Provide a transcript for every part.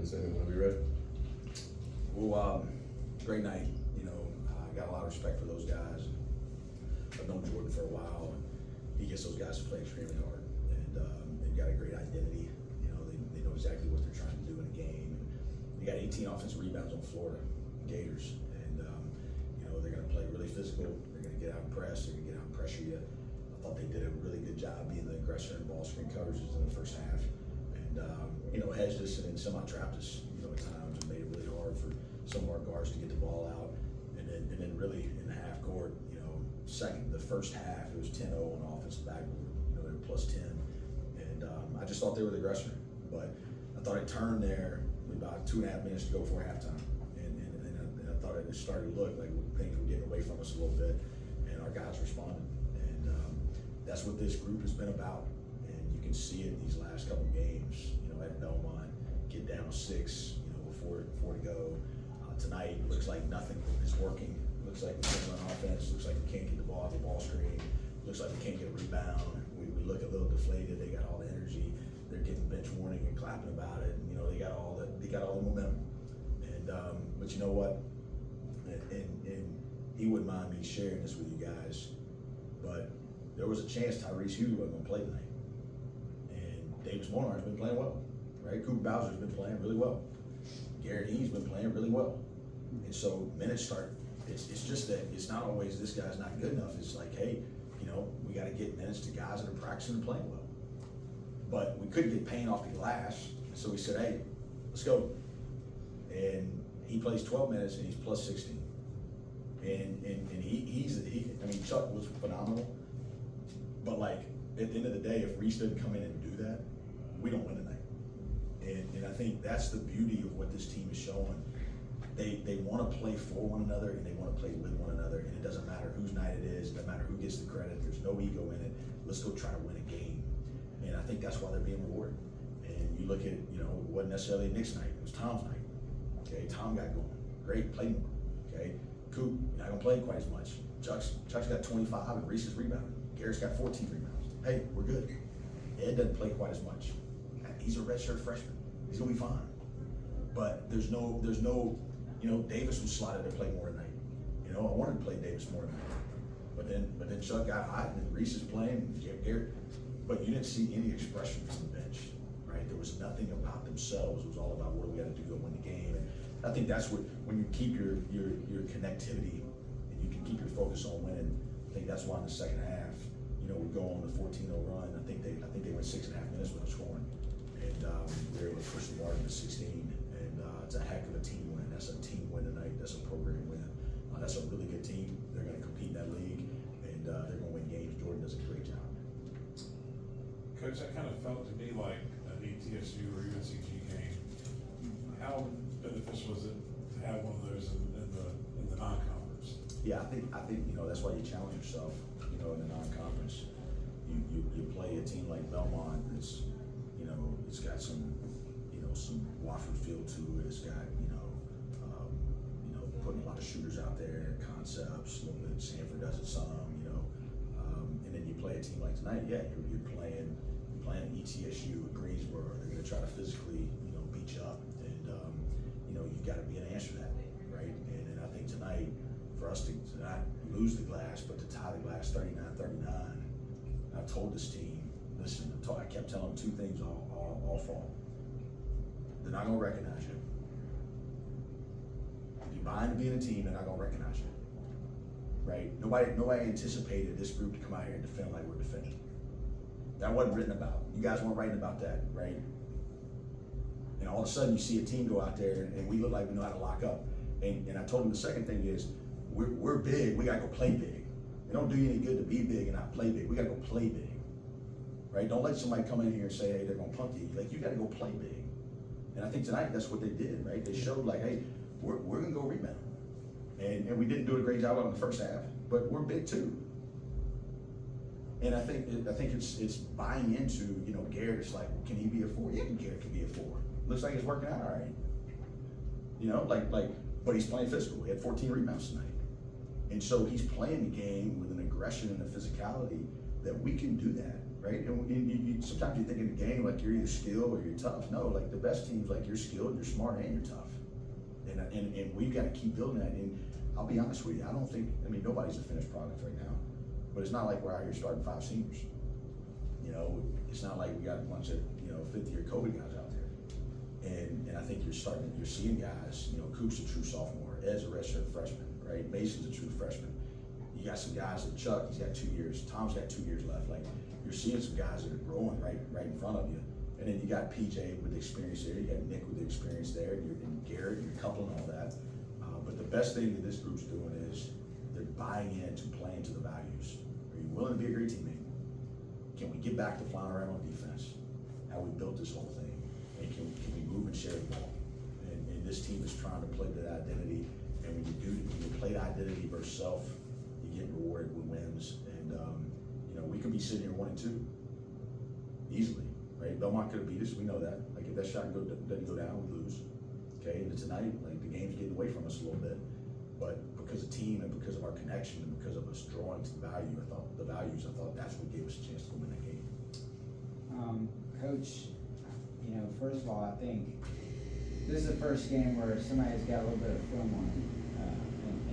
this inning when we ready. Well, great night. You know, I got a lot of respect for those guys. I've known Jordan for a while, and he gets those guys to play extremely hard. And they've got a great identity. You know, they know exactly what they're trying to do in a game. And they got 18 offensive rebounds on Florida Gators, and you know, they're going to play really physical. They're going to get out and press. They're going to get out and pressure you. I thought they did a really good job being the aggressor in ball screen coverages in the first half, and you know, hedged us and semi-trapped us. You know, at times, and made it really hard for some of our guards to get the ball out. And then really in the half court, you know, the first half, it was 10-0 on the offensive backboard. You know, they were plus 10. And I just thought they were the aggressor. But I thought it turned there with about 2.5 minutes to go before halftime. And I thought it started to look like things were getting away from us a little bit. And our guys responded. And that's what this group has been about. And you can see it in these last couple games, you know, at Belmont, get down 6, you know, before to go. Tonight, looks like nothing is working. Looks like we can't run offense. Looks like we can't get the ball out of the ball screen. Looks like we can't get a rebound. We look a little deflated. They got all the energy. They're getting bench warning and clapping about it. And, you know, they got all the momentum. And but you know what? And he wouldn't mind me sharing this with you guys, but there was a chance Tyrese Hughes wasn't going to play tonight. And Davis Molnar's been playing well, right? Cooper Bowser's been playing really well. Garrett He's been playing really well. And so minutes start, it's just that it's not always this guy's not good enough. It's like, hey, you know, we got to get minutes to guys that are practicing and playing well. But we couldn't get Payne off the glass, so we said, hey, let's go. And he plays 12 minutes and he's plus 16. And I mean, Chuck was phenomenal. But like, at the end of the day, if Reese didn't come in and do that, we don't win tonight. And I think that's the beauty of what this team is showing. They want to play for one another and they want to play with one another, and it doesn't matter whose night it is, it doesn't matter who gets the credit, there's no ego in it. Let's go try to win a game. And I think that's why they're being rewarded. And you look at, you know, it wasn't necessarily Nick's night, it was Tom's night. Okay, Tom got going. Great, play more. Okay, Coop, you're not gonna play quite as much. Chuck's got 25 and Reese is rebounding. Garrett's got 14 rebounds. Hey, we're good. Ed doesn't play quite as much. He's a redshirt freshman. He's gonna be fine. But there's no, you know, Davis was slotted to play more tonight. You know, I wanted to play Davis more tonight. But then Chuck got hot and Reese is playing, Garrett. But you didn't see any expression from the bench, right? There was nothing about themselves. It was all about what do we got to do to win the game. And I think that's what, when you keep your connectivity and you can keep your focus on winning, I think that's why in the second half, you know, we go on the 14-0 run. I think they went 6.5 minutes without scoring. And they're able to push the margin to 16, and it's a heck of a team win. That's a team win tonight. That's a program win. That's a really good team. They're going to compete in that league, and they're going to win games. Jordan does a great job. Coach, that kind of felt to me like an ETSU or UNCG game. How beneficial was it to have one of those in the non-conference? Yeah, I think you know, that's why you challenge yourself. You know, in the non-conference, you play a team like Belmont that's, you know, it's got some Wofford feel to it. It's got, putting a lot of shooters out there, concepts, a little bit. Sanford does it some, you know. And then you play a team like tonight, yeah, you're playing ETSU at Greensboro. They're gonna try to physically, you know, beat you up. And you know, you gotta be an answer to that, right? And I think tonight, for us to not lose the glass, but to tie the glass 39-39, I've told this team, listen, I kept telling them 2 things all fall. They're not gonna recognize you. If you buy into being a team, they're not gonna recognize you. Right? Nobody anticipated this group to come out here and defend like we're defending. That wasn't written about. You guys weren't writing about that, right? And all of a sudden you see a team go out there and we look like we know how to lock up. And I told them the second thing is, we're big, we gotta go play big. It don't do you any good to be big and not play big. We gotta go play big. Right? Don't let somebody come in here and say, hey, they're gonna punk you. Like, you gotta go play big. And I think tonight that's what they did, right? They showed like, hey, we're gonna go rebound. And we didn't do a great job on the first half, but we're big too. And I think it's buying into, you know, Garrett. It's like, well, can he be a 4? Yeah, Garrett can be a 4. Looks like it's working out all right. You know, but he's playing physical. He had 14 rebounds tonight. And so he's playing the game with an aggression and a physicality that we can do that. right? And sometimes you think in the game, like you're either skilled or you're tough. No, like the best teams, like you're skilled, you're smart, and you're tough. And we've got to keep building that. And I'll be honest with you, I mean, nobody's a finished product right now, but it's not like we're out here starting 5 seniors. You know, it's not like we got a bunch of, you know, 50-year COVID guys out there. And I think you're seeing guys, you know, Coop's a true sophomore, Ed's a redshirt freshman, right? Mason's a true freshman. You got some guys like Chuck, he's got 2 years. Tom's got 2 years left. Like, you're seeing some guys that are growing right in front of you. And then you got PJ with the experience there, you got Nick with the experience there, and Garrett, and you're coupling all that. But the best thing that this group's doing is they're buying into playing to the values. Are you willing to be a great teammate? Can we get back to flying around on defense? How we built this whole thing? And can we move and share the ball? And this team is trying to play to that identity. And when you play to identity versus self, you get rewarded with wins. And you know, we could be sitting here 1-2 easily, right? Belmont could have beat us. We know that. Like, if that shot doesn't go down, we lose. Okay, and tonight, like, the game's getting away from us a little bit, but because of team and because of our connection and because of us drawing to the values, I thought that's what gave us a chance to win that game. Coach, you know, first of all, I think this is the first game where somebody's got a little bit of film on it,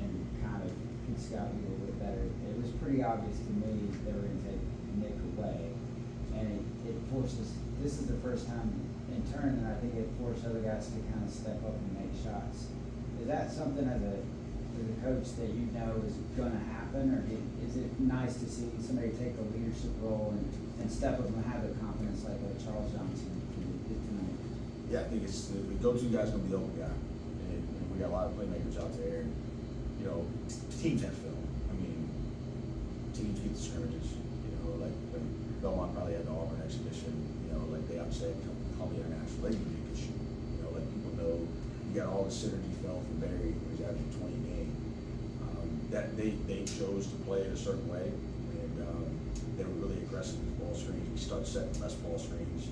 and kind of can scout you a little bit better. It was pretty obvious to me they were going to take Nick away, and it forces. This is the first time in turn that I think it forced other guys to kind of step up and make shots. Is that something as a coach that you know is going to happen, or is it nice to see somebody take a leadership role and step up and have the confidence like a Charles Johnson did tonight? Yeah, I think it's the go-to guy's going to be the open guy, and we got a lot of playmakers out there. And, you know, teams have film. I mean, teams get the scrimmages. You know, like Belmont probably had the Auburn exhibition. You know, like they obviously had call the international. They can be shoot. You know, like people know. You got all the synergy film from Barry, who's averaging 20 a game. That they chose to play it a certain way, and they were really aggressive with ball screens. We started setting less ball screens,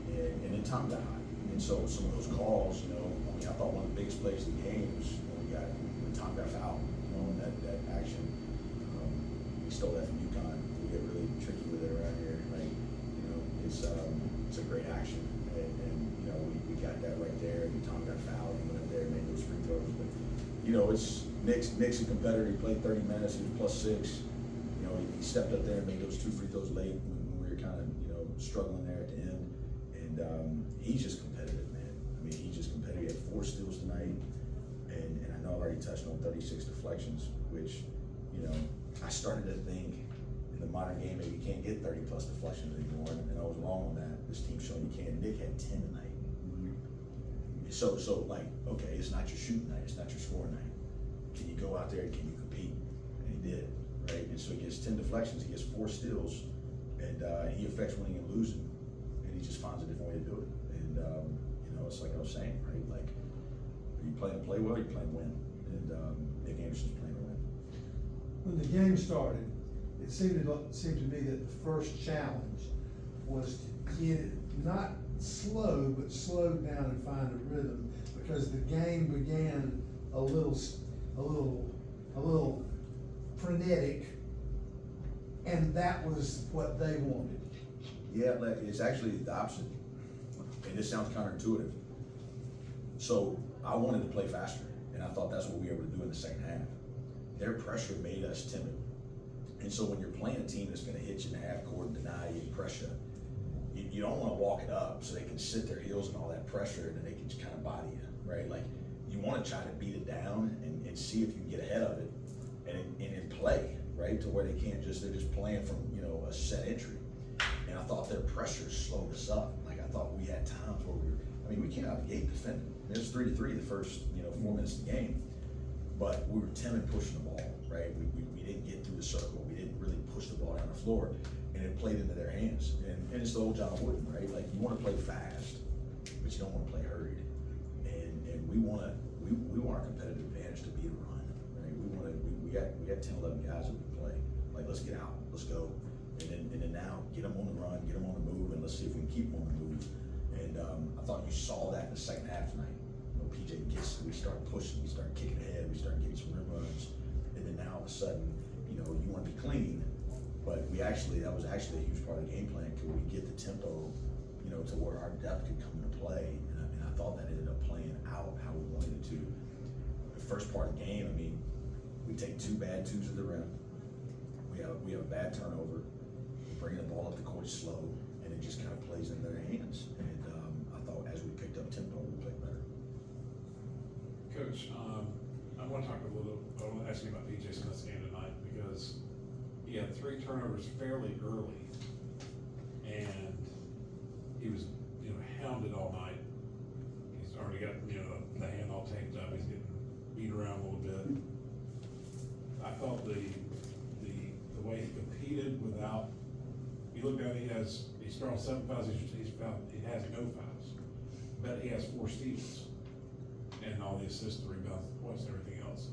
and then Tom got hot. And so some of those calls, you know, I mean, I thought one of the biggest plays of the game was when Tom got fouled. You know, and that action. We stole that from UConn. We get really tricky with it around here. Like, you know, it's a great action, and you know, we got that right there. And Tom got fouled. He went up there and made those free throws, but you know, it's. Nick's a competitor. He played 30 minutes. He was +6. You know, he stepped up there and made those 2 free throws late when we were kind of, you know, struggling there at the end. And he's just competitive, man. I mean, he's just competitive. He had 4 steals tonight, and I know I've already touched on 36 deflections, which, you know, I started to think in the modern game maybe you can't get 30+ deflections anymore, and I was wrong on that. This team's showing you can. Nick had 10 tonight. So like, okay, it's not your shooting night. It's not your scoring night. Can you go out there and can you compete? And he did, right? And so he gets 10 deflections, he gets 4 steals, and he affects winning and losing, and he just finds a different way to do it. And you know, it's like I was saying, right? Like, are you playing to play well, or are you playing to win? And Nick Anderson's playing to win. When the game started, it seemed to me that the first challenge was to get it not slow, but slowed down and find a rhythm, because the game began a little frenetic, and that was what they wanted. Yeah, like, it's actually the opposite, and this sounds counterintuitive. So I wanted to play faster, and I thought that's what we were able to do in the second half. Their pressure made us timid, and so when you're playing a team that's going to hit you in the half court and deny you pressure, you don't want to walk it up so they can sit their heels and all that pressure, and then they can just kind of body you, right? Like, you want to try to beat it down and see if you can get ahead of it and play, right? To where they're just playing from, you know, a set entry. And I thought their pressure slowed us up. Like, I thought we had times where we came out of the gate defending. It was 3-3 the first, you know, 4 minutes of the game. But we were timid pushing the ball, right? We didn't get through the circle. We didn't really push the ball down the floor, and it played into their hands. And it's the old John Wooden, right? Like, you want to play fast, but you don't want to play hurried. And we want our competitive advantage to be a run, right? We got 10, 11 guys that we play. Like, let's get out, let's go, and then now get them on the run, get them on the move, and let's see if we can keep them on the move. And I thought you saw that in the second half tonight. You know, PJ gets, we start pushing, we start kicking ahead, we start getting some rim runs, and then now all of a sudden, you know, you want to be clean, But that was actually a huge part of the game plan. Could we get the tempo, to where our depth could come into play? And I thought that ended up playing out how we wanted it to. The first part of the game, we take 2 bad twos at the rim. We have a bad turnover. We bring the ball up the court slow, and it just kind of plays in their hands. And I thought as we picked up tempo, we played better. Coach, I want to ask you about PJ Smith's game tonight, because he had 3 turnovers fairly early, and he was, hounded all night. He's already got, the hand all taped up. He's getting beat around a little bit. I thought the way he competed without, you look at it, he's thrown 7 fouls, he has no fouls, but he has 4 steals and all the assists, the rebounds, the points, and everything else.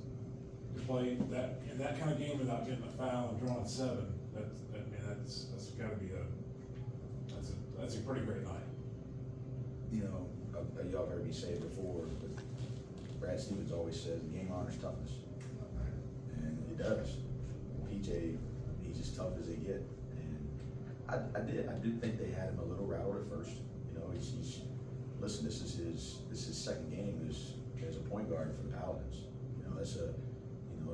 To play that in that kind of game without getting a foul and drawing 7, that's got to be that's a pretty great night. Y'all heard me say it before, but Brad Stevens always says the game honors toughness, and it does. PJ, he's as tough as they get, and I did think they had him a little rattled at first. Listen, this is his second game as a point guard for the Paladins. That's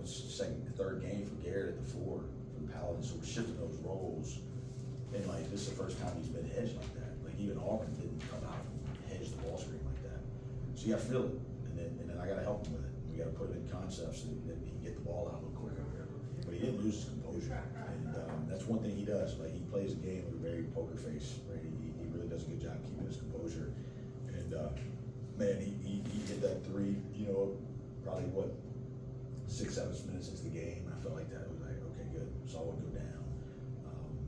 it's third game for Garrett at the 4 for the Paladins. So we're shifting those roles, and this is the first time he's been hedged like that. Even Auburn didn't come out and hedge the ball screen like that. So you got to feel it, and then I got to help him with it. We got to put him in concepts so that he can get the ball out a little quicker. But he didn't lose his composure, and that's one thing he does. He plays a game with a very poker face. Right? He really does a good job keeping his composure. And man, he hit that 3. Probably 6-7 minutes into the game. I felt like that was okay, good. Saw it go down.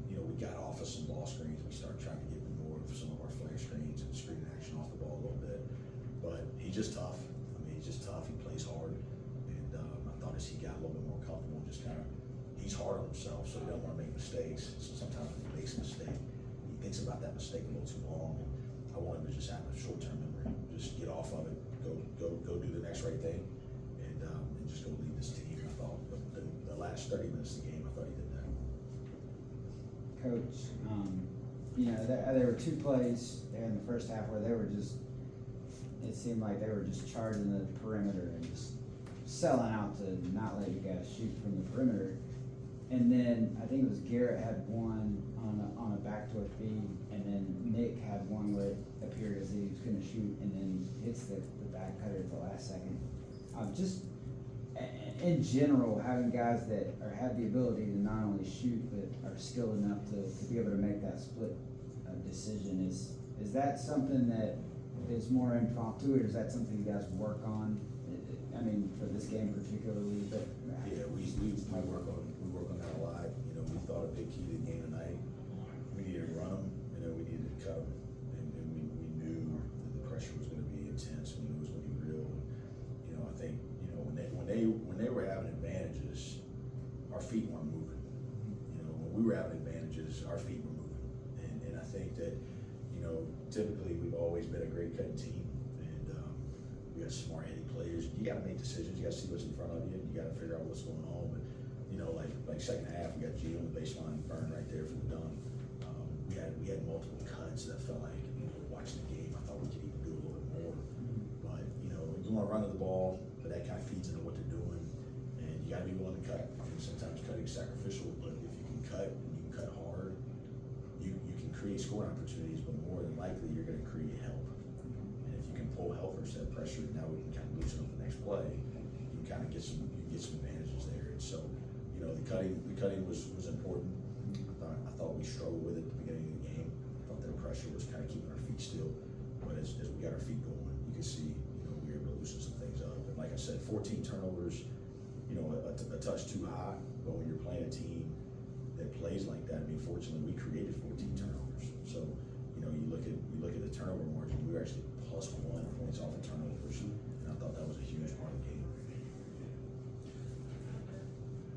We got off of some ball screens. We started trying to get more of some of our flare screens and screen action off the ball a little bit. But he's just tough. He's just tough. He plays hard. And I thought as he got a little bit more comfortable, he's hard on himself, so he doesn't want to make mistakes. So sometimes when he makes a mistake, he thinks about that mistake a little too long. I want him to just have a short-term memory. Just get off of it, go do the next right thing, and just go lead this team. I thought the last 30 minutes of the game, I thought he did that. Coach, there were 2 plays there in the first half where it seemed like they were just charging the perimeter and just selling out to not let you guys shoot from the perimeter. And then I think it was Garrett had one on a backdoor feed, and then Nick had one where it appeared as he was going to shoot, and then hits the back cutter at the last second. Just in general, having guys that have the ability to not only shoot but are skilled enough to be able to make that split decision, is that something that is more impromptu, or is that something you guys work on? For this game particularly, but yeah, we work on that a lot. We thought a big key to the game tonight. We needed to run them, we needed to cut them, and we knew that the pressure was going to be intense. We knew it was going to be real. I think when they were having advantages, our feet weren't moving. When we were having advantages, our feet were moving, and I think that typically we've always been a great cutting team, and we got smart headed players. You got to make decisions. You got to see what's in front of you. You got to figure out what's going on. But like second half, we got Gio on the baseline, burn right there for the dunk. We had multiple cuts that felt like watching the game, I thought we could even do a little bit more. But you want to run to the ball, but that kind of feeds into what they're doing, and you got to be willing to cut. Sometimes cutting is sacrificial, but if you can cut and you can cut hard, you can create scoring opportunities. But more than likely, you're going to create help. And if you can pull help or set pressure, now we can kind of loosen up the next play. You can kind of get some advantages there. And so, the cutting was important. I thought we struggled with it at the beginning of the game. I thought their pressure was kind of keeping our feet still. But as we got our feet going, you can see, we were able to loosen some things up. And like I said, 14 turnovers, a touch too high. But when you're playing a team that plays like that, fortunately, we created 14 turnovers. So, you look at the turnover margin, we were actually +1 points off of turnovers, and I thought that was a huge part of the game.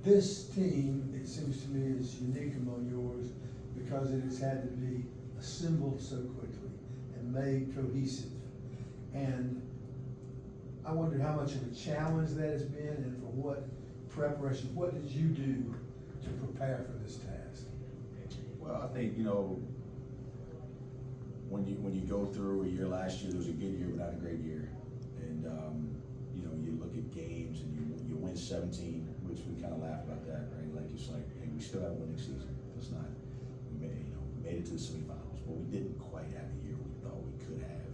This team, it seems to me, is unique among yours because it has had to be assembled so quickly and made cohesive. And I wondered how much of a challenge that has been, and for what preparation, what did you do to prepare for this task? Well, I think, you know, when you go through a year, last year, there was a good year, but not a great year. And, you know, you look at games and you win 17, which we kind of laugh about that, right? Like, it's like, hey, we still have a winning season. It's not, we made it to the semifinals, but we didn't quite have the year we thought we could have.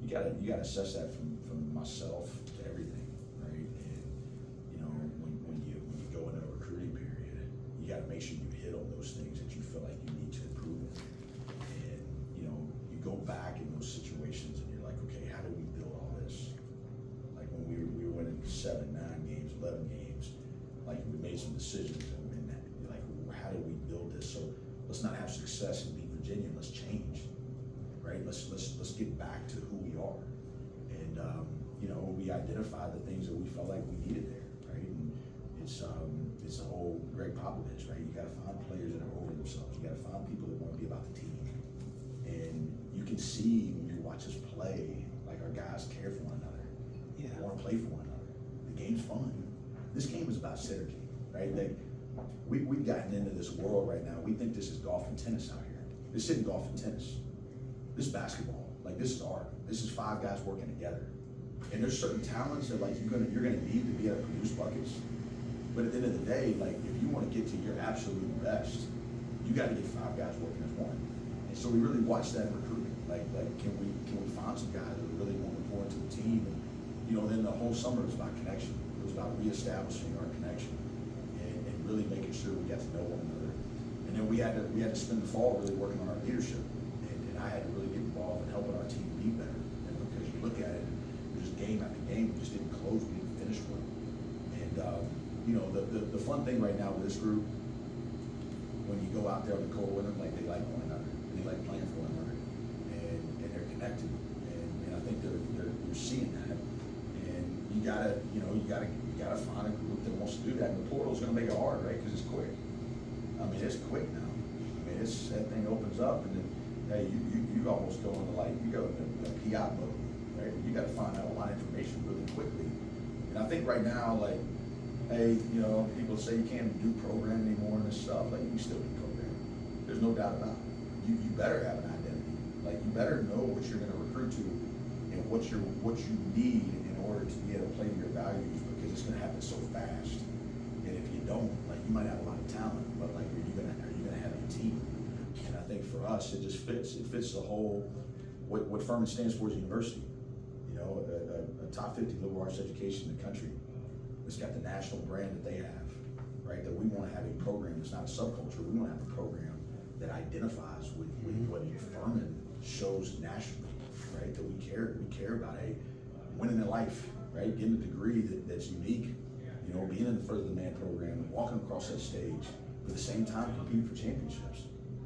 You gotta assess that from myself to everything, right? And, you know, when you go into a recruiting period, you gotta make sure you hit on those things that you feel like you need to improve in. And, you know, you go back in those situations and you're like, okay, how do we build all this? Like when we were winning 7, 9 games, 11 games, like we made some decisions and you're like, well, how do we build this? So let's not have success and beat Virginia, let's change, right? Let's get back to who we are. And, you know, we identified the things that we felt like we needed there, right? And it's the whole Greg Popovich, right? You gotta find players that are over themselves. You gotta find people that wanna be about the team. And you can see when you watch us play, like our guys care for one another. Yeah. They wanna play for one another. The game's fun. This game is about synergy, right? Like, we've gotten into this world right now. We think this is golf and tennis out here. This isn't golf and tennis. This is basketball. Like, this is art. This is 5 guys working together. And there's certain talents that like you're gonna need to be able to produce buckets. But at the end of the day, like if you want to get to your absolute best, you got to get 5 guys working as one. And so we really watch that in recruiting. Like can we find some guys that really want to pour into the team? And you know, then the whole summer was about connection. It was about reestablishing our connection and really making sure we got to know one another. And then we had to spend the fall really working on our leadership. And I had to really get involved in helping our team be better. And because you look at it, just game after game, we just didn't close, we didn't finish well. And you know, the fun thing right now with this group, when you go out there on the court with them, like they like one another, and they like playing for one another, and they're connected, and I think you're seeing that. And you gotta find a group that wants to do that. And the portal's gonna make it hard, right? Because it's quick. I mean, it's quick now. I mean, that thing opens up, and then hey, you almost go into you go into PI mode, right? You got to find out a lot of information really quickly. And I think right now, like, hey, you know, people say you can't do programming anymore and this stuff. Like, you can still do programming. There's no doubt about it. You better have an identity. Like, you better know what you're going to recruit to and what you need in order to be able to play to your values, because it's going to happen so fast. And if you don't, like, you might have a lot of talent, but like, are you going to have a team? And I think for us, it just fits. It fits the whole. What Furman stands for is university. You know, a top 50 liberal arts education in the country. It's got the national brand that they have, right? That we want to have a program that's not a subculture. We want to have a program that identifies with what Furman shows nationally, right? That we care about winning in life, right? Getting a degree that's unique, you know, being in the Further the Man program and walking across that stage, but at the same time competing for championships.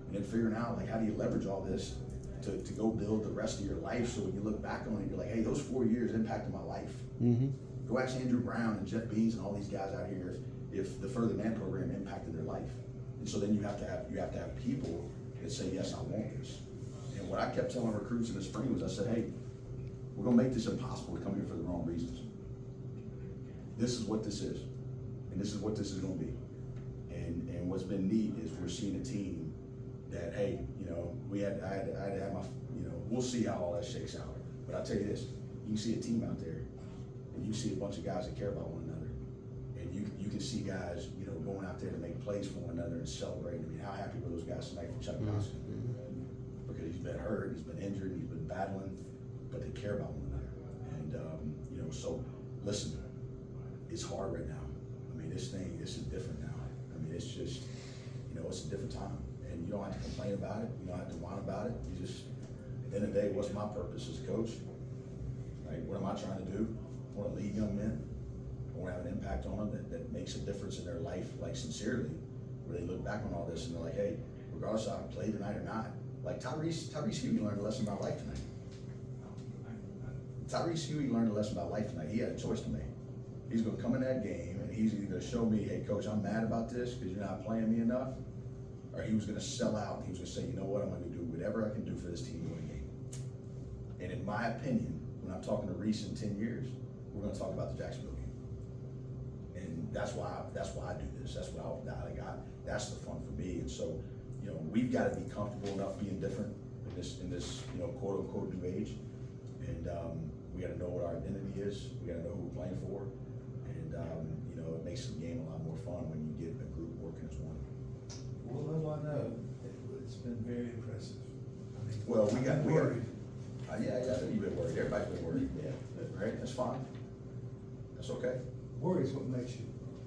And then figuring out, like, how do you leverage all this to go build the rest of your life, so when you look back on it, you're like, hey, those 4 years impacted my life. Mm-hmm. Go ask Andrew Brown and Jeff Beans and all these guys out here if the Further Man program impacted their life. And so then you have to have people that say, yes, I want this. And what I kept telling recruits in the spring was, I said, hey, we're gonna make this impossible to come here for the wrong reasons. This is what this is, and this is what this is gonna be. And what's been neat is we're seeing a team that, hey, you know, I had to have my, you know, we'll see how all that shakes out. But I'll tell you this, you can see a team out there, and you see a bunch of guys that care about one another. And you can see guys, you know, going out there to make plays for one another and celebrating. I mean, how happy were those guys tonight for Chuck Dawson? Because he's been hurt, he's been injured, he's been battling, but they care about one another. And, you know, so listen, it's hard right now. I mean, this is different now. I mean, it's just, you know, it's a different time. And you don't have to complain about it. You don't have to whine about it. You just, at the end of the day, what's my purpose as a coach? Right? What am I trying to do? I want to lead young men. I want to have an impact on them that makes a difference in their life, like sincerely, where they look back on all this and they're like, hey, regardless of how I played tonight or not, like Tyrese Huey learned a lesson about life tonight. Tyrese Huey learned a lesson about life tonight. He had a choice to make. He's going to come in that game and he's either going to show me, hey, coach, I'm mad about this because you're not playing me enough, or he was going to sell out. He was going to say, you know what, I'm going to do whatever I can do for this team to win a game. And in my opinion, when I'm talking to Reese in 10 years, we're going to talk about the Jacksonville game. and that's why I do this. That's that's the fun for me. And so, you know, we've got to be comfortable enough being different in this you know, quote unquote new age. And we got to know what our identity is. We got to know who we're playing for. And you know, it makes the game a lot more fun when you get a group working as one. Well, little I know, it's been very impressive. I mean, Well, we got worried. Yeah, you've been worried. Everybody's been worried. Yeah, right. That's fine. That's okay. Worry is what makes you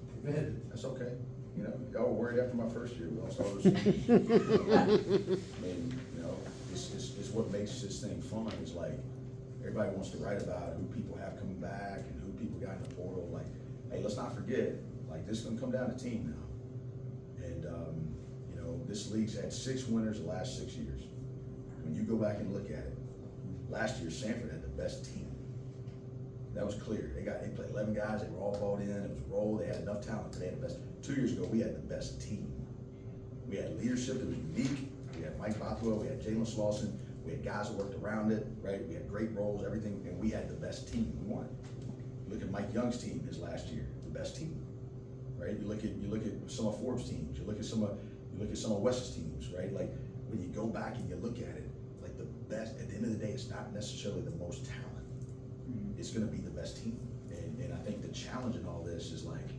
prevented. That's okay. You know, y'all were worried after my first year. We lost all those things. I mean, you know, it's what makes this thing fun. It's like everybody wants to write about who people have coming back and who people got in the portal. Like, hey, let's not forget, like, this is gonna come down to team now. And you know, this league's had 6 winners the last 6 years. When you go back and look at it, last year Sanford had the best team. That was clear. They played 11 guys. They were all bought in. It was a role. They had enough talent. They had the best. 2 years ago, we had the best team. We had leadership that was unique. We had Mike Bothwell. We had Jalen Slauson. We had guys that worked around it, right? We had great roles, everything, and we had the best team. We won. Look at Mike Young's team his last year, the best team, right? You look at some of Forbes' teams. You look at some of Wes's teams, right? Like when you go back and you look at it, like the best. At the end of the day, it's not necessarily the most talent. It's going to be the best team. And I think the challenge in all this is like,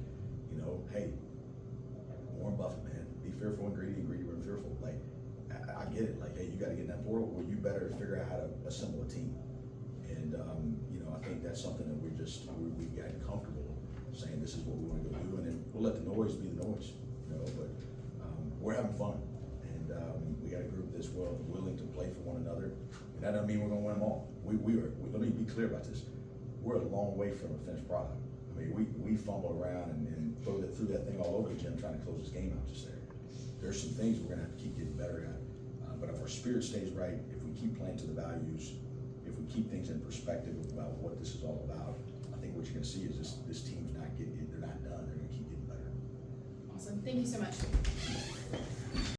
you know, hey, Warren Buffett, man, be fearful and greedy and fearful. Like, I get it. Like, hey, you got to get in that portal. Well, you better figure out how to assemble a team. And, you know, I think that's something that we've gotten comfortable saying this is what we want to go do. And then we'll let the noise be the noise, you know, but we're having fun. And we got a group that's willing to play for one another. And that doesn't mean we're going to win them all. Let me be clear about this. We're a long way from a finished product. I mean, we fumble around and threw that thing all over the gym trying to close this game out just there. There's some things we're gonna have to keep getting better at. But if our spirit stays right, if we keep playing to the values, if we keep things in perspective about what this is all about, I think what you're gonna see is this team's they're not done, they're gonna keep getting better. Awesome, thank you so much.